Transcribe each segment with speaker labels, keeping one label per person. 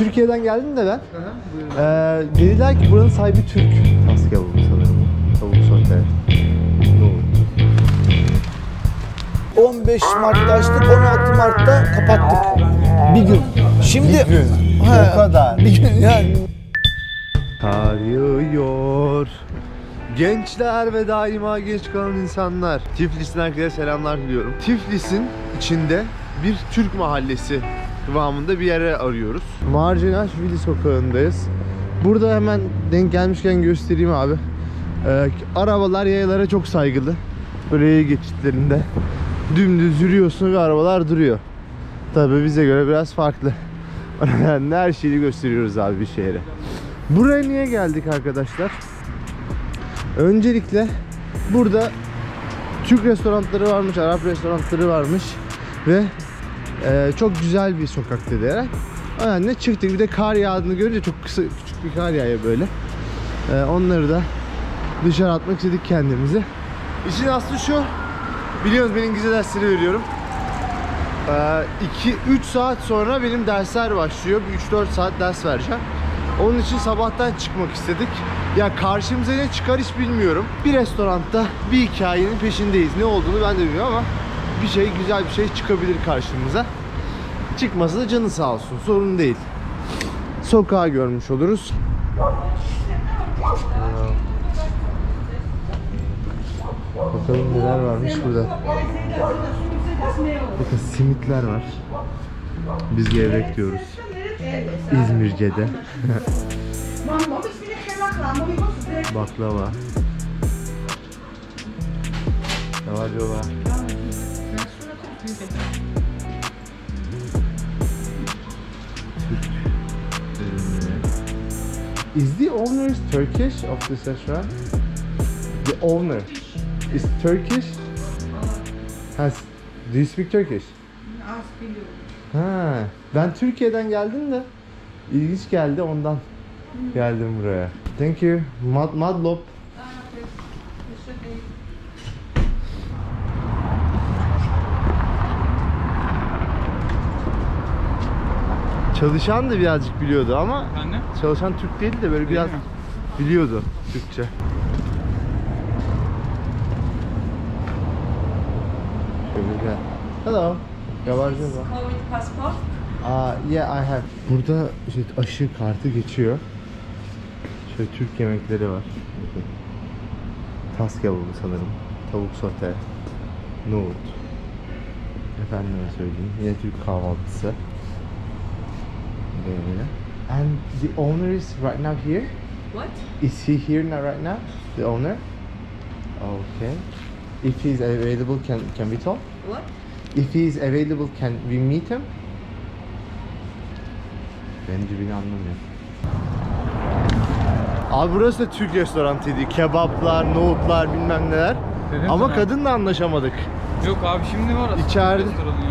Speaker 1: Türkiye'den geldim de ben. Dediler ki buranın sahibi Türk. Tas kebabı sanırım. Tavuk sote.
Speaker 2: 15 Mart'ta açtık, 16 Mart'ta kapattık. Bir gün. Şimdi
Speaker 1: O kadar.
Speaker 2: bir gün yani.
Speaker 1: Kar yağıyor. Gençler ve daima geç kalan insanlar. Tiflis'ten herkese selamlar diliyorum. Tiflis'in içinde bir Türk mahallesi kıvamında bir yere arıyoruz. Marjinal Vili sokağındayız. Burada hemen denk gelmişken göstereyim abi. Arabalar yayalara çok saygılı. Böyle yaya geçitlerinde dümdüz yürüyorsun ve arabalar duruyor. Tabii bize göre biraz farklı. Yani her şeyi gösteriyoruz abi bir şehre. Buraya niye geldik arkadaşlar? Öncelikle burada Türk restoranları varmış, Arap restoranları varmış ve çok güzel bir sokak dediler. Yani çıktık, bir de kar yağdığını görünce çok kısa, küçük bir kar yağıyor böyle. Onları da dışarı atmak istedik kendimizi. İşin aslı şu, biliyorsunuz ben İngilizce dersleri veriyorum. 2-3 saat sonra benim dersler başlıyor. 3-4 saat ders vereceğim. Onun için sabahtan çıkmak istedik. Ya karşımıza ne çıkar hiç bilmiyorum. Bir restoranda bir hikayenin peşindeyiz. Ne olduğunu ben de bilmiyorum ama bir şey, güzel bir şey çıkabilir karşımıza. Çıkmasa da canı sağ olsun, sorun değil. Sokağı görmüş oluruz. Bakalım neler varmış burada. Bakın simitler var. Biz gevrek diyoruz. İzmirce'de. Baklava. Yavaş. Is the owner Turkish of this restaurant? The owner is Turkish? Do you speak Turkish? Ha, ben Türkiye'den geldim de ilginç geldi, ondan geldim buraya. Thank you. Madlop. Çalışan da birazcık biliyordu ama
Speaker 3: Anne?
Speaker 1: çalışan Türk değildi de böyle biraz biliyordu Türkçe. Şöyle gel. Hello. Yabancı mı?
Speaker 4: With passport?
Speaker 1: Yeah, I have. Burada işte aşı kartı geçiyor. Şöyle Türk yemekleri var. Tas kebabı sanırım. Tavuk sote. Nohut. Efendime söyleyeyim. Yine Türk kahvaltısı. Böyle. And the owner is right now here?
Speaker 4: What?
Speaker 1: Is he here now right now? The owner? Okay. If he's available, can we talk?
Speaker 4: What?
Speaker 1: If he is available, can we meet him? Bence beni anlamıyor. Abi burası da Türk restorantıydı. Kebaplar, nohutlar, bilmem neler.
Speaker 3: Dedim
Speaker 1: ama
Speaker 3: sana.
Speaker 1: kadınla anlaşamadık.
Speaker 3: Yok abi şimdi var aslında.
Speaker 1: İçeride.
Speaker 3: Restoranı ya.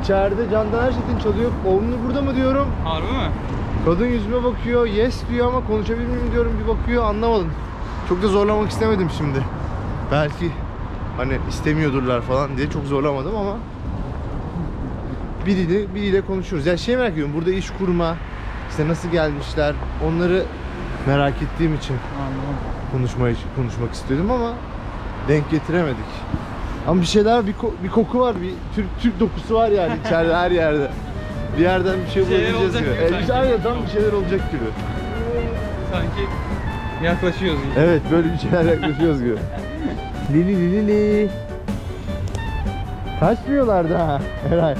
Speaker 1: İçeride Candan Erçetin çalıyor. Oğlunu burada mı diyorum.
Speaker 3: Harbi mi?
Speaker 1: Kadın yüzüme bakıyor. Yes diyor ama konuşabilir miyim diyorum. Bir bakıyor, anlamadım. Çok da zorlamak istemedim şimdi. Belki hani istemiyordurlar falan diye çok zorlamadım ama biriyle konuşuyoruz. Ya şey merak ediyorum, burada iş kurma, işte nasıl gelmişler, onları merak ettiğim için
Speaker 3: Anladım.
Speaker 1: konuşmak istiyordum ama denk getiremedik. Ama bir şeyler, bir koku var, bir Türk dokusu var yani içeride, her yerde. Bir yerden bir şey bulabileceğiz gibi. Aynen, tam bir şeyler olacak gibi.
Speaker 3: Sanki yaklaşıyoruz iyice.
Speaker 1: Evet, böyle bir şeyler yaklaşıyoruz gibi. Li. Kaçmıyorlar daha Eray.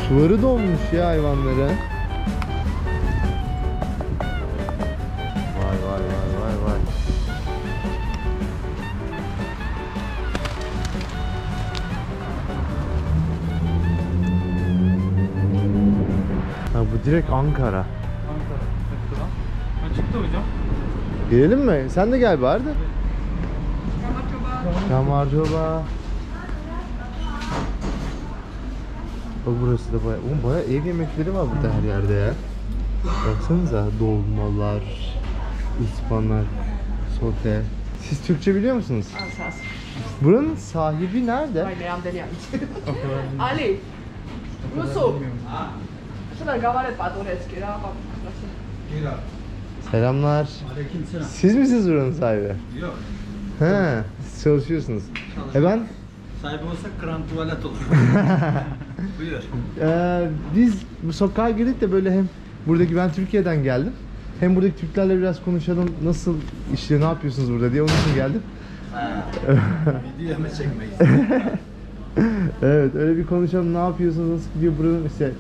Speaker 1: Suları donmuş ya hayvanların. Vay. Ha, bu direkt Ankara.
Speaker 3: Ankara restoran. Ha, çıktı hocam.
Speaker 1: Girelim mi? Sen de gel bari de. Kamarcoba. Bak burası da bayağı ev yemekleri var burada her yerde ya. Baksanıza, dolmalar, ıspanak, sote. Siz Türkçe biliyor musunuz? Buranın sahibi nerede?
Speaker 4: Ali, Yusuf.
Speaker 1: Selamlar. Siz misiniz buranın sahibi?
Speaker 4: Yok.
Speaker 1: He, siz çalışıyorsunuz. Ben
Speaker 4: Sahibi olsak kran tuvalet olur. Buyur.
Speaker 1: biz bu sokağa girdik de böyle hem buradaki ben Türkiye'den geldim. Hem buradaki Türklerle biraz konuşalım. Nasıl işliyor, ne yapıyorsunuz burada diye onun için geldim.
Speaker 4: Video mu çekmeyiz?
Speaker 1: Evet, öyle bir konuşalım. Ne yapıyorsunuz, nasıl gidiyor buranın işte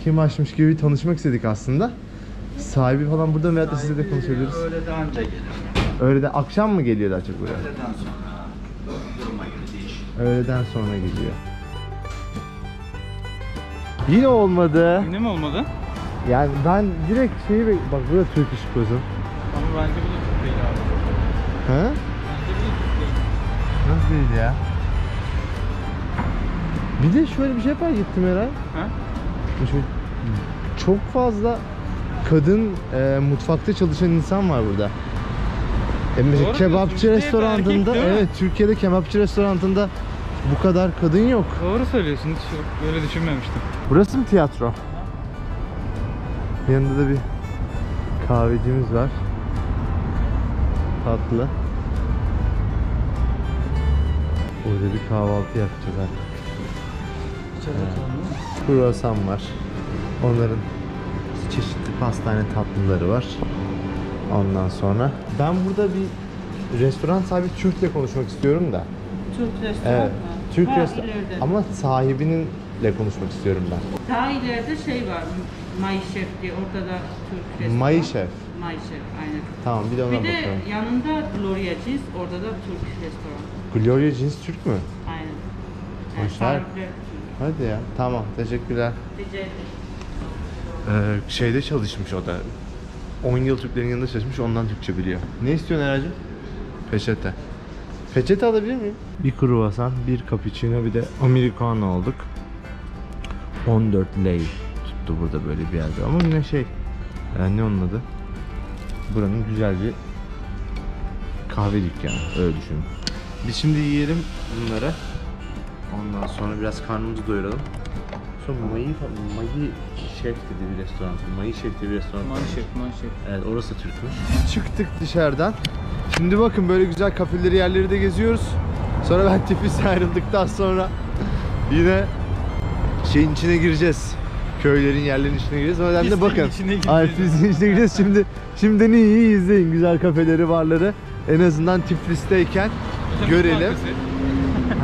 Speaker 1: kim açmış gibi bir tanışmak istedik aslında. Sahibi falan burada mı veyahut da sizle de konuşabiliriz.
Speaker 4: Öğleden önce gelir.
Speaker 1: Öyle de akşam mı geliyor daha çok buraya?
Speaker 4: Öğleden sonra. Duruma göre değişir.
Speaker 1: Öğleden sonra geliyor. Yine olmadı.
Speaker 3: Yine mi olmadı?
Speaker 1: Yani ben direkt bak burada Türk iş kozum.
Speaker 3: Ama bence bu da Türk değil abi.
Speaker 1: Ha?
Speaker 3: Bence bu da Türk değil.
Speaker 1: Nasıl değil ya? Bir de şöyle bir şey fark ettim Eray.
Speaker 3: Ha?
Speaker 1: Şöyle çok fazla kadın mutfakta çalışan insan var burada. Mesela
Speaker 3: Doğru
Speaker 1: kebapçı
Speaker 3: diyorsun.
Speaker 1: restoranında,
Speaker 3: Bizde hep erkek, değil mi?
Speaker 1: evet Türkiye'de kebapçı restoranında bu kadar kadın yok.
Speaker 3: Doğru söylüyorsun. Hiç yok. Böyle düşünmemiştim.
Speaker 1: Burası mı tiyatro? Yanında da bir kahvecimiz var. Tatlı. Burada bir kahvaltı yapacağız artık. Kruvasan var. Onların çeşitli pastane tatlıları var. Ondan sonra ben burada bir restoran sahibi Türk'le konuşmak istiyorum da.
Speaker 5: Türk restoran
Speaker 1: Evet.
Speaker 5: mı?
Speaker 1: Türk
Speaker 5: Ha,
Speaker 1: restoran
Speaker 5: ileride.
Speaker 1: ama sahibininle konuşmak istiyorum ben.
Speaker 5: Daha ileride şey var, May Şef diye ortada Türk restoran.
Speaker 1: May Şef.
Speaker 5: May Şef, aynen.
Speaker 1: Tamam bir de ona
Speaker 5: Bir de
Speaker 1: bakalım.
Speaker 5: yanında Gloria Jeans, orada da Türk restoran.
Speaker 1: Gloria Jeans Türk mü?
Speaker 5: Aynen. Yani
Speaker 1: Hoş
Speaker 5: tarifler Türk.
Speaker 1: Hadi ya. Tamam. Teşekkürler.
Speaker 5: Rica ederim.
Speaker 1: Şeyde çalışmış o da. 10 yıl Türklerin yanında çalışmış. Ondan Türkçe biliyor. Ne istiyorsun Eracığım? Peçete. Peçete alabilir miyim? Bir kruvasan, bir cappuccino, bir de americano aldık. 14 lei tuttu burada böyle bir yerde. Ama yine ne onun adı? Buranın güzel bir kahve dükkanı. Öyle düşünün. Biz şimdi yiyelim bunları. Ondan sonra biraz karnımızı doyuralım. Sonra Mayi Şef dedi bir restoran. Mayi Şef diye bir restoran.
Speaker 3: Manşef.
Speaker 1: Evet, orası Türkmüş. Çıktık dışarıdan. Şimdi bakın böyle güzel kafeleri, yerleri de geziyoruz. Sonra ben Tiflis'e ayrıldıktan sonra yine şeyin içine gireceğiz. Köylerin, yerlerin içine gireceğiz. O nedenle
Speaker 3: Pisliğin
Speaker 1: bakın.
Speaker 3: içine gireceğiz.
Speaker 1: Ay, pisliğin içine gireceğiz. Şimdi iyi izleyin güzel kafeleri, barları. En azından Tiflis'teyken görelim.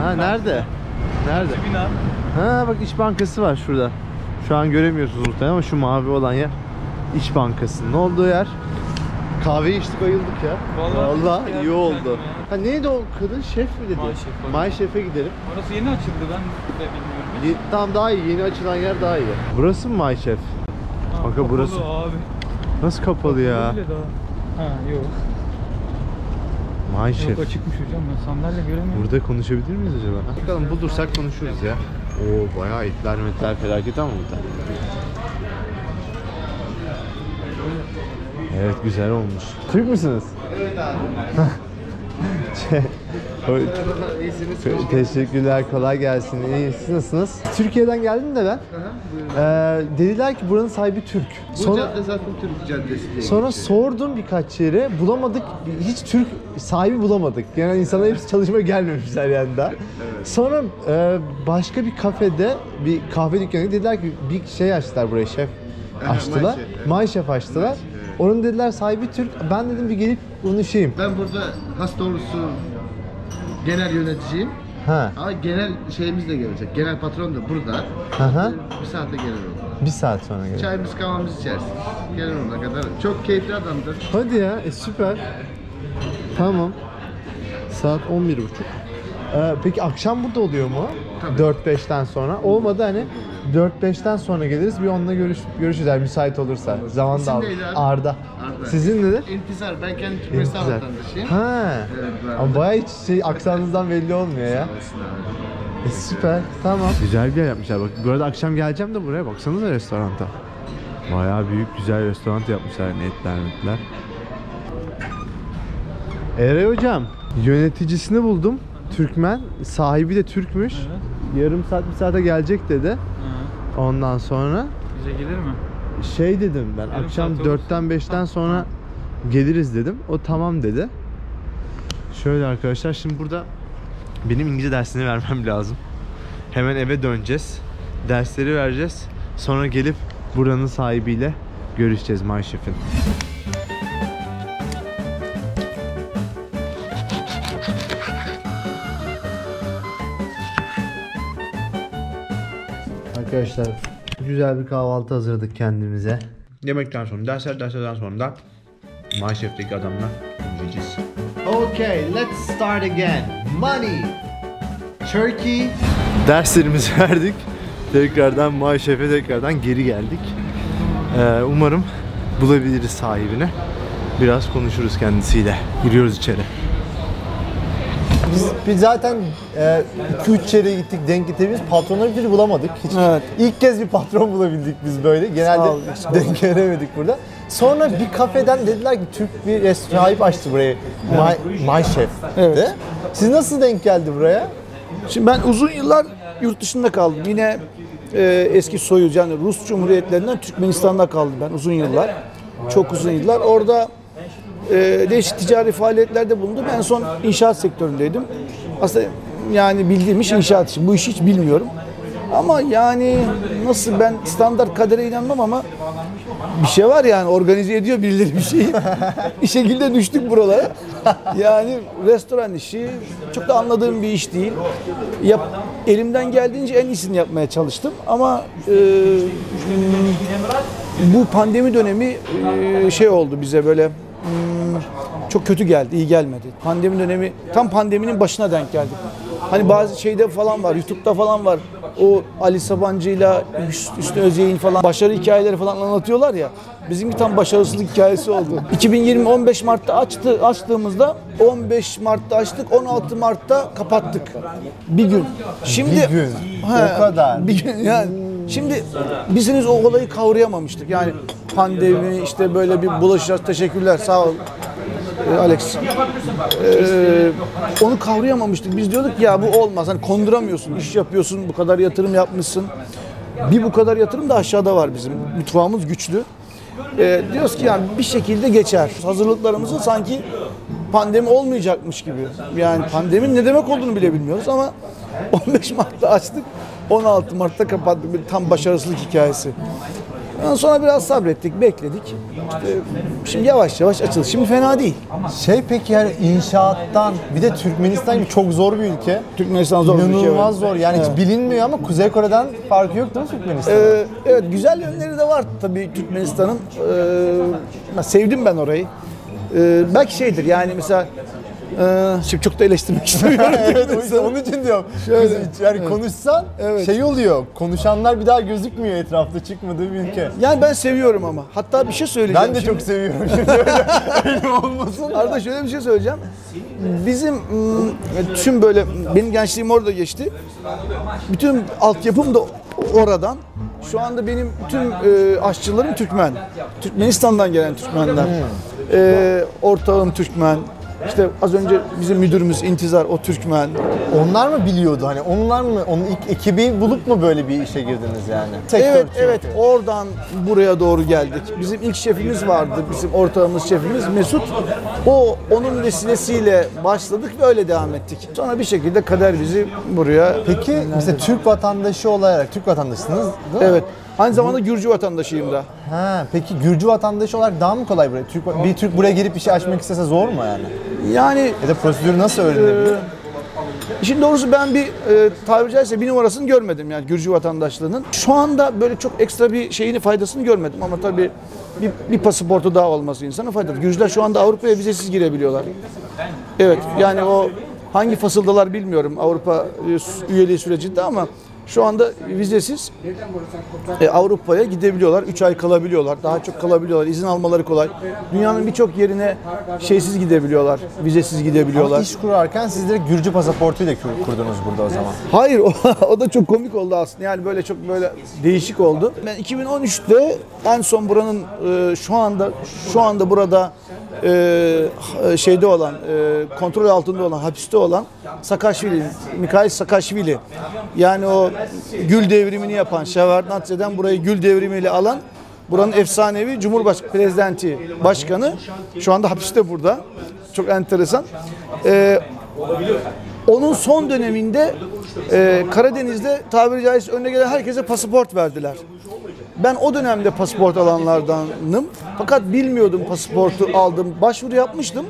Speaker 1: Ha nerede? Nerede?
Speaker 3: Bina.
Speaker 1: Ha bak İş Bankası var şurada. Şu an göremiyorsunuz muhtemelen ama şu mavi olan yer İş Bankası'nın olduğu yer. Kahve içtik, ayıldık ya. Vallahi iyi oldu. Ha neydi o kadın, şef mi dedi?
Speaker 3: May Şef.
Speaker 1: May Şef'e gidelim.
Speaker 3: Orası yeni açıldı, ben de bilmiyorum.
Speaker 1: Tamam, daha iyi. Yeni açılan yer daha iyi. Burası mı May Şef? Kanka
Speaker 3: Kapalı
Speaker 1: burası
Speaker 3: abi.
Speaker 1: nasıl kapalı ya?
Speaker 3: Öyle daha. Ha yok.
Speaker 1: May Şef.
Speaker 3: Yok açıkmış hocam, ben sandalye göremiyorum.
Speaker 1: Burada konuşabilir miyiz acaba? Bakalım bulursak konuşuruz ya. Oo bayağı itler metler felaket ama burada. Evet güzel olmuş. Türk müsünüz? Evet abi. Teşekkürler, kolay gelsin. İyi, siz nasılsınız? Türkiye'den geldim de ben. Dediler ki buranın sahibi Türk.
Speaker 2: Bu cadde zaten Türk caddesi diye.
Speaker 1: Sonra sordum birkaç yere, bulamadık. Hiç Türk sahibi bulamadık. Yani insanlar hepsi çalışmaya gelmemişler yani daha. Sonra başka bir kafede, bir kahve dükkanı dediler ki bir şey açtılar buraya, şef açtılar. May Şef açtılar. Onun dediler sahibi Türk. Ben dedim bir gelip konuşayım.
Speaker 2: Ben burada hasta olursun genel yöneticiyim.
Speaker 1: Ha.
Speaker 2: Ama genel şeyimiz de gelecek. Genel patron da burada.
Speaker 1: Aha.
Speaker 2: Bir saate gelir o.
Speaker 1: Bir saat sonra geliyor.
Speaker 2: Çayımız kahvemizi içersin. Gelir ona kadar. Çok keyifli adamdır.
Speaker 1: Hadi ya, süper. Tamam. Saat 11.30. Peki akşam burada oluyor mu?
Speaker 2: Tabii.
Speaker 1: 4-5'ten sonra. Olmadı hani 4-5'ten sonra geliriz. Bir onunla görüşürüz eğer müsait olursa. Zaman
Speaker 2: İsim
Speaker 1: da
Speaker 2: neydi abi?
Speaker 1: Arda.
Speaker 2: Arda.
Speaker 1: Sizin nedir?
Speaker 2: İntizar. Ben kendi Türkmenistan
Speaker 1: İntizar.
Speaker 2: vatandaşıyım.
Speaker 1: Ha.
Speaker 2: Evet, ben
Speaker 1: Ama
Speaker 2: de.
Speaker 1: bayağı hiç aksanınızdan belli olmuyor ya. Süper. Tamam. Güzel bir yer yapmışlar. Bak bu arada akşam geleceğim de buraya baksanıza restoranta. Bayağı büyük güzel restoran yapmışlar. Netler metler. Eray hocam, yöneticisini buldum. Türkmen. Sahibi de Türkmüş.
Speaker 3: Evet.
Speaker 1: Yarım saat bir saate gelecek dedi.
Speaker 3: Ha.
Speaker 1: Ondan sonra
Speaker 3: Bize gelir mi?
Speaker 1: Şey dedim ben,
Speaker 3: Yarım
Speaker 1: akşam
Speaker 3: saat olur.
Speaker 1: 4'ten 5'ten
Speaker 3: Tamam,
Speaker 1: sonra geliriz dedim. O tamam dedi. Şöyle arkadaşlar, şimdi burada benim İngilizce dersini vermem lazım. Hemen eve döneceğiz. Dersleri vereceğiz. Sonra gelip buranın sahibiyle görüşeceğiz, MyChef'in. Arkadaşlar güzel bir kahvaltı hazırladık kendimize. Yemekten sonra, derslerden sonra da MyChef'teki adamla yiyeceğiz. Okay, let's start again. Money, Turkey. Derslerimizi verdik. Tekrardan MyChef'e tekrardan geri geldik. Umarım bulabiliriz sahibini. Biraz konuşuruz kendisiyle. Giriyoruz içeri. Biz zaten 2-3 yere gittik, denk getirdiğimiz patronları bir bulamadık. Hiç.
Speaker 6: Evet.
Speaker 1: İlk kez bir patron bulabildik biz böyle. Genelde denk gelemedik burada. Sonra bir kafeden dediler ki Türk bir restoran açtı burayı. MyChef.
Speaker 6: Evet.
Speaker 1: Siz nasıl denk geldi buraya?
Speaker 6: Şimdi ben uzun yıllar yurt dışında kaldım. Yine eski soyuz yani Rus Cumhuriyetlerinden Türkmenistan'da kaldım ben uzun yıllar. Çok uzun yıllar. Orada değişik ticari faaliyetlerde bulundum. En son inşaat sektöründeydim. Aslında yani bildiğim iş inşaat işi. Bu işi hiç bilmiyorum. Ama yani nasıl, ben standart kadere inanmam ama bir şey var yani, organize ediyor birileri bir şeyi. Bir şekilde düştük buralara. Yani restoran işi çok da anladığım bir iş değil. Elimden geldiğince en iyisini yapmaya çalıştım ama bu pandemi dönemi şey oldu bize böyle çok kötü geldi, iyi gelmedi. Pandemi dönemi, tam pandeminin başına denk geldik. Hani bazı şeyde falan var, YouTube'da falan var. O Ali Sabancı'yla Hüsnü Özyek'in falan başarı hikayeleri falan anlatıyorlar ya. Bizimki tam başarısızlık hikayesi oldu. 2020 15 Mart'ta açtığımızda 15 Mart'ta açtık, 16 Mart'ta kapattık. Bir gün. Şimdi
Speaker 1: Bir gün. O kadar.
Speaker 6: Bir gün yani. Şimdi biz henüz o olayı kavrayamamıştık. Yani pandemi, işte böyle bir bulaşacağız. Teşekkürler, sağ ol Alex. Onu kavrayamamıştık. Biz diyorduk ya bu olmaz. Hani konduramıyorsun, iş yapıyorsun, bu kadar yatırım yapmışsın. Bir bu kadar yatırım da aşağıda var bizim. Mutfağımız güçlü. Diyoruz ki yani bir şekilde geçer. Hazırlıklarımızın sanki pandemi olmayacakmış gibi. Yani pandeminin ne demek olduğunu bile bilmiyoruz ama 15 Mart'ta açtık, 16 Mart'ta kapattık. Bir tam başarısızlık hikayesi. Ondan sonra biraz sabrettik, bekledik. İşte şimdi yavaş yavaş açıldı. Şimdi fena değil.
Speaker 1: Peki yani inşaattan, bir de Türkmenistan gibi çok zor bir ülke.
Speaker 6: Türkmenistan zor bir ülke.
Speaker 1: İnanılmaz
Speaker 6: Evet.
Speaker 1: zor. Yani hiç bilinmiyor ama Kuzey Kore'den farkı yok değil mi Türkmenistan'ın?
Speaker 6: Evet, güzel yönleri de var tabii Türkmenistan'ın. Sevdim ben orayı. Belki şeydir yani mesela şimdi çok da eleştirmek istemiyorum.
Speaker 1: Evet, onun için diyorum.
Speaker 6: Şöyle.
Speaker 1: Yani konuşsan
Speaker 6: Evet.
Speaker 1: şey oluyor. Konuşanlar bir daha gözükmüyor etrafta, çıkmadığı bir ülke.
Speaker 6: Yani ben seviyorum ama. Hatta bir şey söyleyeceğim.
Speaker 1: Ben de
Speaker 6: şimdi.
Speaker 1: çok seviyorum. Şimdi öyle olmasın.
Speaker 6: Arada şöyle bir şey söyleyeceğim. Bizim tüm böyle benim gençliğim orada geçti. Bütün altyapım da oradan. Şu anda benim tüm aşçılarım Türkmen. Türkmenistan'dan gelen Türkmenler. Ortağım Türkmen. İşte az önce bizim müdürümüz İntizar, o Türkmen.
Speaker 1: Onlar mı biliyordu hani? Onlar mı? Onun ilk ekibi bulup mu böyle bir işe girdiniz yani?
Speaker 6: Evet,
Speaker 1: Sektör
Speaker 6: evet.
Speaker 1: çünkü.
Speaker 6: Oradan buraya doğru geldik. Bizim ilk şefimiz vardı, bizim ortağımız şefimiz Mesut. Onun vesilesiyle başladık ve öyle devam ettik. Sonra bir şekilde kader bizi buraya...
Speaker 1: Peki mesela Türk vatandaşı olarak, Türk vatandaşısınız değil mi?
Speaker 6: Evet. Aynı zamanda Gürcü vatandaşıyım da.
Speaker 1: Ha, peki Gürcü vatandaşı olarak daha mı kolay buraya? Bir Türk buraya gelip bir şey açmak istese zor mu yani?
Speaker 6: Yani
Speaker 1: Ya da prosedürü nasıl öğrenebilir?
Speaker 6: işin doğrusu ben tabiri caizse bir numarasını görmedim yani Gürcü vatandaşlığının. Şu anda böyle çok ekstra bir şeyini, faydasını görmedim ama tabii bir pasaportu daha olması insana faydalı. Gürcüler şu anda Avrupa'ya vizesiz girebiliyorlar. Evet, yani o hangi fasıldalar bilmiyorum Avrupa üyeliği sürecinde ama şu anda vizesiz Avrupa'ya gidebiliyorlar. 3 ay kalabiliyorlar. Daha çok kalabiliyorlar. İzin almaları kolay. Dünyanın birçok yerine şeysiz gidebiliyorlar. Vizesiz gidebiliyorlar.
Speaker 1: Ama iş kurarken siz direkt Gürcü pasaportuyla kurdunuz burada o zaman.
Speaker 6: Hayır, o da çok komik oldu aslında. Yani böyle çok böyle değişik oldu. Ben 2013'te en son buranın şu anda burada şeyde olan, kontrol altında olan, hapiste olan Saakashvili, Mikhail Saakashvili. Yani o Gül devrimini yapan, Şevardnadze'den burayı Gül devrimiyle alan, buranın efsanevi Cumhurbaşkanı, Prezidenti, Başkanı şu anda hapiste burada. Çok enteresan. Onun son döneminde Karadeniz'de tabiri caizse önüne gelen herkese pasaport verdiler. Ben o dönemde pasaport alanlardanım. Fakat bilmiyordum pasaportu aldım. Başvuru yapmıştım.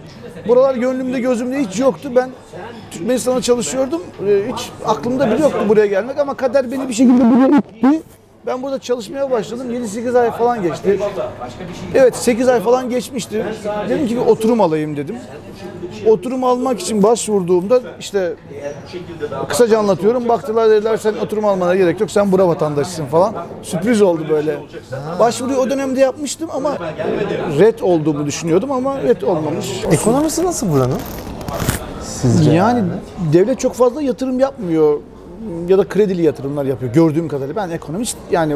Speaker 6: Buralar gönlümde gözümde hiç yoktu. Ben Türkmenistan'da çalışıyordum. Hiç aklımda bile yoktu buraya gelmek ama kader beni bir şekilde buraya itti. Ben burada çalışmaya başladım. 7-8 ay falan geçti. Evet 8 ay falan geçmişti. Dedim ki bir oturum alayım dedim. Oturum almak için başvurduğumda işte kısaca anlatıyorum. Baktılar dediler sen oturum almana gerek yok. Sen bura vatandaşısın falan. Sürpriz oldu böyle. Başvuruyu o dönemde yapmıştım ama red olduğumu düşünüyordum ama red olmamış.
Speaker 1: Ekonomisi nasıl buranın? Sizce?
Speaker 6: Yani devlet çok fazla yatırım yapmıyor ya da kredili yatırımlar yapıyor gördüğüm kadarıyla. Ben ekonomist yani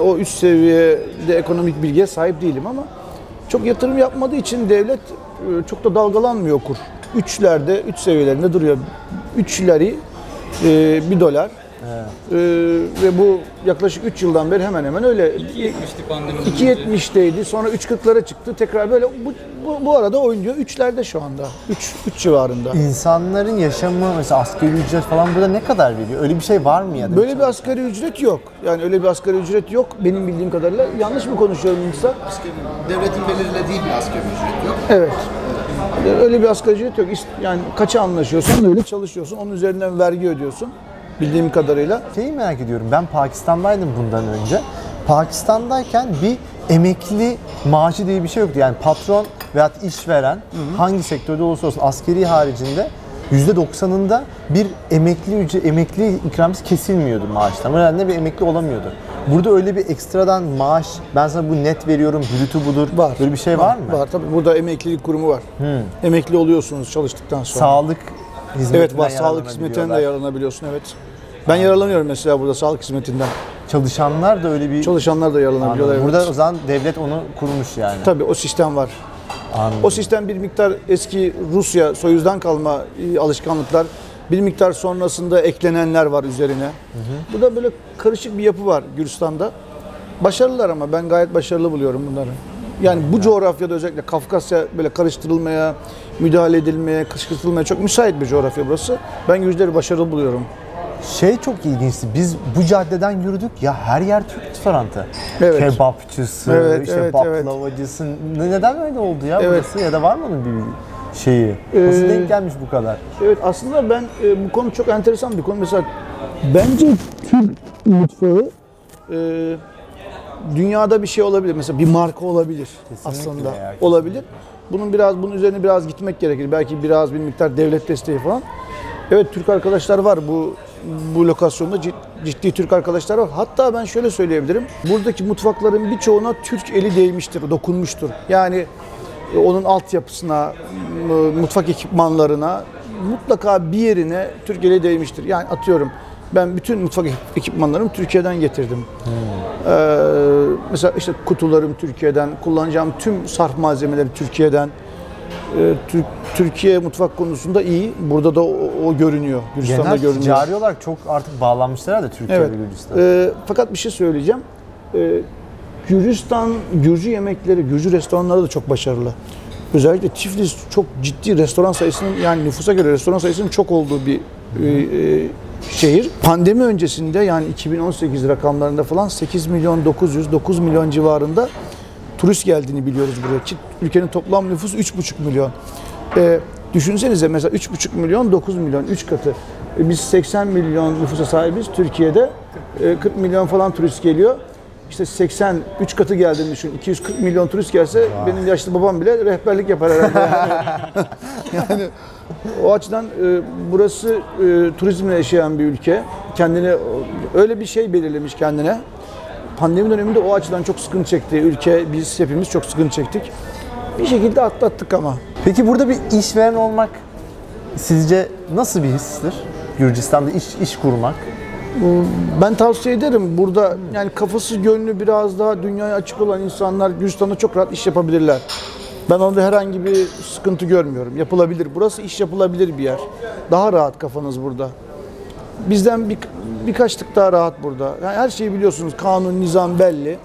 Speaker 6: o üst seviyede ekonomik bilgiye sahip değilim ama çok yatırım yapmadığı için devlet çok da dalgalanmıyor kur. 3'lerde, 3 seviyelerinde duruyor. 3 lari, 1 dolar. Ve bu yaklaşık 3 yıldan beri hemen hemen öyle. 2.70'teydi, sonra 3.40'lara çıktı. Tekrar böyle bu arada oynuyor. 3'lerde şu anda. 3 civarında.
Speaker 1: İnsanların yaşamı mesela asgari ücret falan burada ne kadar veriyor? Öyle bir şey var mı ya da?
Speaker 6: Böyle bir asgari ücret yok. Yani öyle bir asgari ücret yok benim bildiğim kadarıyla. Yanlış mı konuşuyorum İnsa?
Speaker 2: Devletin belirlediği bir asgari ücret yok.
Speaker 6: Evet. Öyle bir asgari ücret yok. Yani kaça anlaşıyorsan öyle çalışıyorsun. Onun üzerinden vergi ödüyorsun. Bildiğim kadarıyla.
Speaker 1: Şeyi merak ediyorum. Ben Pakistan'daydım bundan önce. Pakistan'dayken bir emekli maaşı diye bir şey yoktu. Yani patron veyahut işveren hangi sektörde olursa olsun askeri haricinde %90'ında bir emekli ikramiyesi kesilmiyordu maaştan. O nedenle bir emekli olamıyordu. Burada öyle bir ekstradan maaş, ben sana bu net veriyorum, brütü budur.
Speaker 6: Var.
Speaker 1: Böyle bir şey var mı?
Speaker 6: Var tabii. Burada emeklilik kurumu var. Emekli oluyorsunuz çalıştıktan sonra.
Speaker 1: Sağlık hizmetinden
Speaker 6: Evet var. Sağlık hizmetinden de yararlanabiliyorsun. Evet. Ben yararlanıyorum mesela burada sağlık hizmetinden.
Speaker 1: Çalışanlar da öyle bir...
Speaker 6: Çalışanlar da yararlanabiliyorlar. Evet.
Speaker 1: Burada o zaman devlet onu kurmuş yani.
Speaker 6: Tabii o sistem var.
Speaker 1: Anladım.
Speaker 6: O sistem bir miktar eski Rusya soyuzdan kalma alışkanlıklar. Bir miktar sonrasında eklenenler var üzerine. Burada böyle karışık bir yapı var Gürcistan'da. Başarılılar ama ben gayet başarılı buluyorum bunları. Yani bu coğrafyada özellikle Kafkasya böyle karıştırılmaya, müdahale edilmeye, kışkırtılmaya çok müsait bir coğrafya burası. Ben Gürcüleri başarılı buluyorum.
Speaker 1: Şey çok ilginçti. Biz bu caddeden yürüdük ya her yer Türk restoranı.
Speaker 6: Evet.
Speaker 1: Kebapçısı,
Speaker 6: Evet,
Speaker 1: işte
Speaker 6: evet,
Speaker 1: baklavacısı. Neden öyle oldu ya
Speaker 6: Evet.
Speaker 1: burası? Ya da var mı onun bir şeyi? Nasıl denk gelmiş bu kadar?
Speaker 6: Evet aslında ben bu konu çok enteresan bir konu. Mesela bence Türk mutfağı dünyada bir şey olabilir. Mesela bir marka olabilir aslında.
Speaker 1: ya,
Speaker 6: olabilir. Bunun üzerine biraz gitmek gerekir. Belki biraz bir miktar devlet desteği falan. Evet Türk arkadaşlar var bu lokasyonda ciddi Türk arkadaşlar var. Hatta ben şöyle söyleyebilirim. Buradaki mutfakların birçoğuna Türk eli değmiştir, dokunmuştur. Yani onun altyapısına, mutfak ekipmanlarına mutlaka bir yerine Türk eli değmiştir. Yani atıyorum ben bütün mutfak ekipmanlarımı Türkiye'den getirdim. Mesela işte kutularım Türkiye'den, kullanacağım tüm sarf malzemeleri Türkiye'den. Türkiye mutfak konusunda iyi. Burada da o görünüyor. Gürcistan'da
Speaker 1: Genel
Speaker 6: görünüyor.
Speaker 1: ticari olarak çok artık bağlanmışlar da Türkiye
Speaker 6: Evet.
Speaker 1: ve Gürcistan.
Speaker 6: Fakat bir şey söyleyeceğim. Gürcü yemekleri, Gürcü restoranları da çok başarılı. Özellikle Tiflis çok ciddi restoran sayısının yani nüfusa göre restoran sayısının çok olduğu bir şehir. Pandemi öncesinde yani 2018 rakamlarında falan 9 milyon civarında turist geldiğini biliyoruz buraya. Ülkenin toplam nüfusu 3,5 milyon. Düşünsenize mesela 3,5 milyon 9 milyon 3 katı. Biz 80 milyon nüfusa sahibiz Türkiye'de. 40 milyon falan turist geliyor. İşte 83 katı geldiğini düşün. 240 milyon turist gelse benim yaşlı babam bile rehberlik yapar herhalde. Yani o açıdan burası turizmle yaşayan bir ülke. Kendine öyle bir şey belirlemiş kendine. Pandemi döneminde o açıdan çok sıkıntı çekti ülke. Biz hepimiz çok sıkıntı çektik. Bir şekilde atlattık ama.
Speaker 1: Peki burada bir işveren olmak sizce nasıl bir histir? Gürcistan'da iş kurmak.
Speaker 6: Ben tavsiye ederim. Burada yani kafası gönlü biraz daha dünyaya açık olan insanlar Gürcistan'da çok rahat iş yapabilirler. Ben onda herhangi bir sıkıntı görmüyorum. Yapılabilir. Burası iş yapılabilir bir yer. Daha rahat kafanız burada. Bizden birkaç tık daha rahat burada. Yani her şeyi biliyorsunuz. Kanun, nizam belli.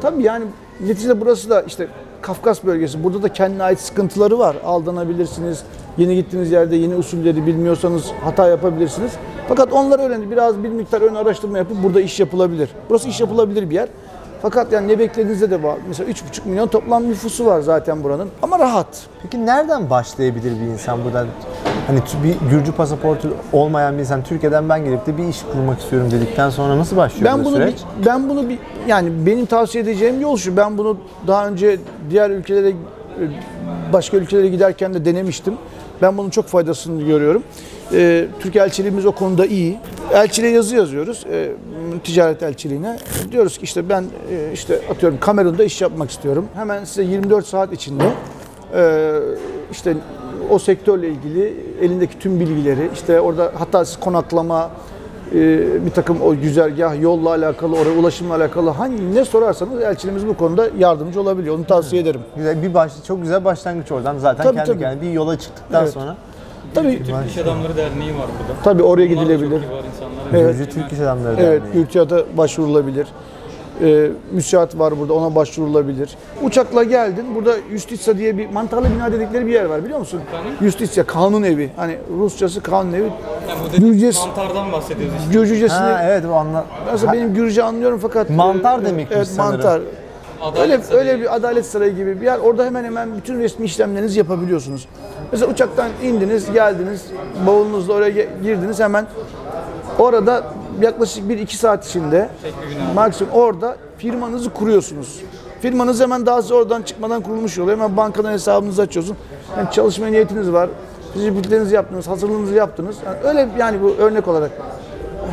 Speaker 6: Tabii yani neticede burası da işte Kafkas bölgesi. Burada da kendine ait sıkıntıları var. Aldanabilirsiniz. Yeni gittiğiniz yerde yeni usulleri bilmiyorsanız hata yapabilirsiniz. Fakat onlar öğrendi. Biraz bir miktar ön araştırma yapıp burada iş yapılabilir. Burası iş yapılabilir bir yer. Fakat yani ne beklediğinizde de var. Mesela 3,5 milyon toplam nüfusu var zaten buranın. Ama rahat.
Speaker 1: Peki nereden başlayabilir bir insan buradan? Hani bir Gürcü pasaportu olmayan bir insan Türkiye'den ben gelip de bir iş kurmak istiyorum dedikten sonra nasıl başlıyor bu süreç?
Speaker 6: Yani benim tavsiye edeceğim yol şu. Ben bunu daha önce diğer ülkelere, başka ülkelere giderken de denemiştim. Ben bunun çok faydasını görüyorum. Türk elçiliğimiz o konuda iyi. Elçiliğe yazı yazıyoruz. Ticaret elçiliğine. Diyoruz ki işte ben işte atıyorum Kamerun'da iş yapmak istiyorum. Hemen size 24 saat içinde işte o sektörle ilgili elindeki tüm bilgileri, işte orada hatta siz konaklama, bir takım o güzergah, yolla alakalı, oraya ulaşımla alakalı ne sorarsanız elçiliğimiz bu konuda yardımcı olabiliyor. Onu tavsiye ederim.
Speaker 1: Güzel çok güzel başlangıç oradan zaten
Speaker 6: Tabii.
Speaker 1: yani bir yola çıktıktan sonra.
Speaker 6: Tabii.
Speaker 3: Türk İş Adamları Derneği var burada.
Speaker 6: Tabii oraya
Speaker 3: Onlar da
Speaker 6: gidilebilir.
Speaker 3: çok kibar insanlar.
Speaker 6: Evet.
Speaker 1: Gürcü Türk İş Adamları
Speaker 6: Evet,
Speaker 1: Derneği.
Speaker 6: Gürcü'ye başvurulabilir. Müsiat var burada, ona başvurulabilir. Uçakla geldin, burada Justitia diye bir mantarlı bina dedikleri bir yer var biliyor musun? Justitia, kanun evi. Hani Rusçası kanun evi.
Speaker 3: Yani bu dediğimiz
Speaker 6: Gürcesi,
Speaker 3: mantardan bahsediyoruz işte.
Speaker 6: Gürcücesini,
Speaker 1: Ha evet o
Speaker 6: mesela benim Gürcü anlıyorum fakat...
Speaker 1: Mantar demekmiş
Speaker 6: evet,
Speaker 1: sanırım.
Speaker 6: mantar.
Speaker 3: Adalet Sarayı.
Speaker 6: Öyle bir adalet sarayı gibi bir yer. Orada hemen hemen bütün resmi işlemlerinizi yapabiliyorsunuz. Mesela uçaktan indiniz, geldiniz, bavulunuzla oraya girdiniz, hemen orada yaklaşık 1-2 saat içinde maksimum orada firmanızı kuruyorsunuz. Firmanız hemen daha sonra oradan çıkmadan kurulmuş oluyor. Hemen bankadan hesabınızı açıyorsun. Yani çalışma niyetiniz var. Fizibilitenizi yaptınız, hazırlığınızı yaptınız. Yani öyle yani bu örnek olarak.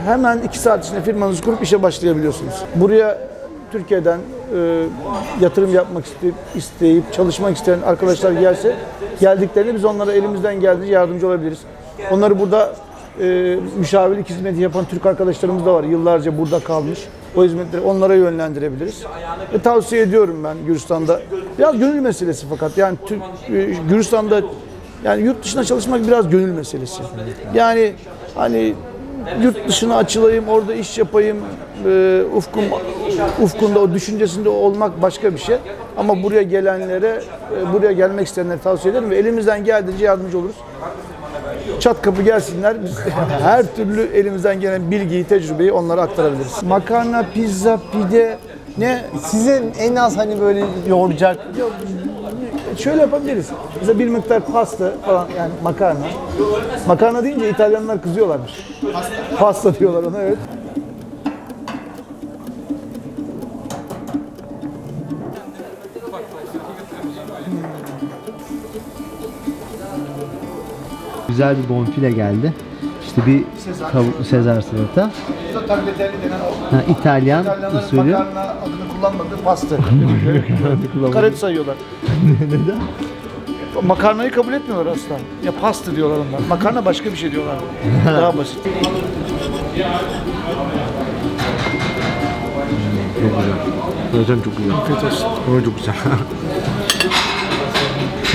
Speaker 6: Hemen 2 saat içinde firmanızı kurup işe başlayabiliyorsunuz. Buraya Türkiye'den yatırım yapmak isteyip çalışmak isteyen arkadaşlar geldiklerinde biz onlara elimizden geldiğince yardımcı olabiliriz. Onları burada müşavirlik hizmeti yapan Türk arkadaşlarımız da var. Yıllarca burada kalmış. O hizmetleri onlara yönlendirebiliriz. Tavsiye ediyorum ben Gürcistan'da. Biraz gönül meselesi fakat yani Gürcistan'da yani yurt dışına çalışmak biraz gönül meselesi. Yani hani yurt dışına açılayım, orada iş yapayım, ufkunda, o düşüncesinde olmak başka bir şey. Ama buraya gelenlere, buraya gelmek isteyenlere tavsiye ederim ve elimizden geldiğince yardımcı oluruz. Çat kapı gelsinler, biz her türlü elimizden gelen bilgiyi, tecrübeyi onlara aktarabiliriz. Makarna, pizza, pide, ne?
Speaker 1: Sizin en az hani böyle yoğuracak
Speaker 6: Şöyle yapabiliriz. Mesela bir miktar pasta falan, yani makarna. Makarna deyince İtalyanlar kızıyorlarmış. Pasta diyorlar ona, evet.
Speaker 7: Güzel bir bonfile geldi. İşte bir Sezar salata. Ha, İtalyan usulü.
Speaker 6: Makarna adını kullanmadığı pasta. Karet sayıyorlar.
Speaker 7: Neden?
Speaker 6: Makarnayı kabul etmiyorlar asla. Ya pasta diyorlar onlar. Makarna başka bir şey diyorlar. Daha basit.
Speaker 1: Hocam çok güzel.
Speaker 6: Afiyet olsun.
Speaker 1: O çok güzel.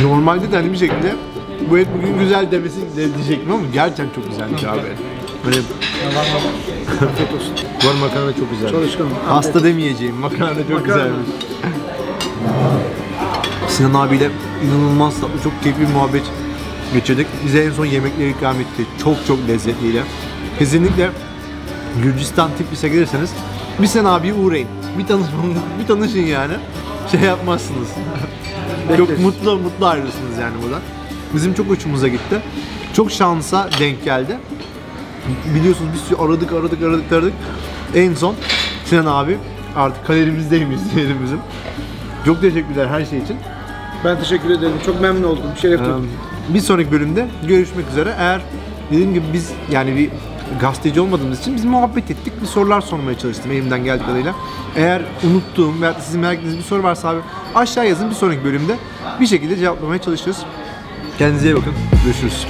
Speaker 1: Normalde de hani bir şekilde bu et bugün güzel demesi diyecektim ama gerçekten çok güzelmiş abi. Böyle
Speaker 6: Afiyet olsun.
Speaker 1: bu arada makarna çok güzel.
Speaker 6: Çalışkanım.
Speaker 1: Pasta demeyeceğim. Makarna çok güzelmiş. Sinan abiyle inanılmaz tatlı, çok keyifli bir muhabbet geçirdik. Bize en son yemekleri ikram etti. Çok lezzetliydi. Kesinlikle Gürcistan Tiflis'e gelirseniz bir Sinan abiye uğrayın. Bir tanışın yani. Şey yapmazsınız. Çok mutlu ayrılırsınız yani buradan. Bizim çok hoşumuza gitti. Çok şansa denk geldi. Biliyorsunuz bir sürü aradık. En son Sinan abi artık kaderimizdeymiş diyelim bizim. Çok teşekkürler her şey için.
Speaker 6: Ben teşekkür ederim. Çok memnun oldum. Şeref duydum.
Speaker 1: Bir sonraki bölümde görüşmek üzere. Eğer dediğim gibi biz yani bir gazeteci olmadığımız için biz muhabbet ettik. Bir sorular sormaya çalıştım elimden geldiği kadarıyla. Eğer unuttuğum veya sizin merak ettiğiniz bir soru varsa abi aşağı yazın, bir sonraki bölümde bir şekilde cevaplamaya çalışırız. Kendinize iyi bakın. Görüşürüz.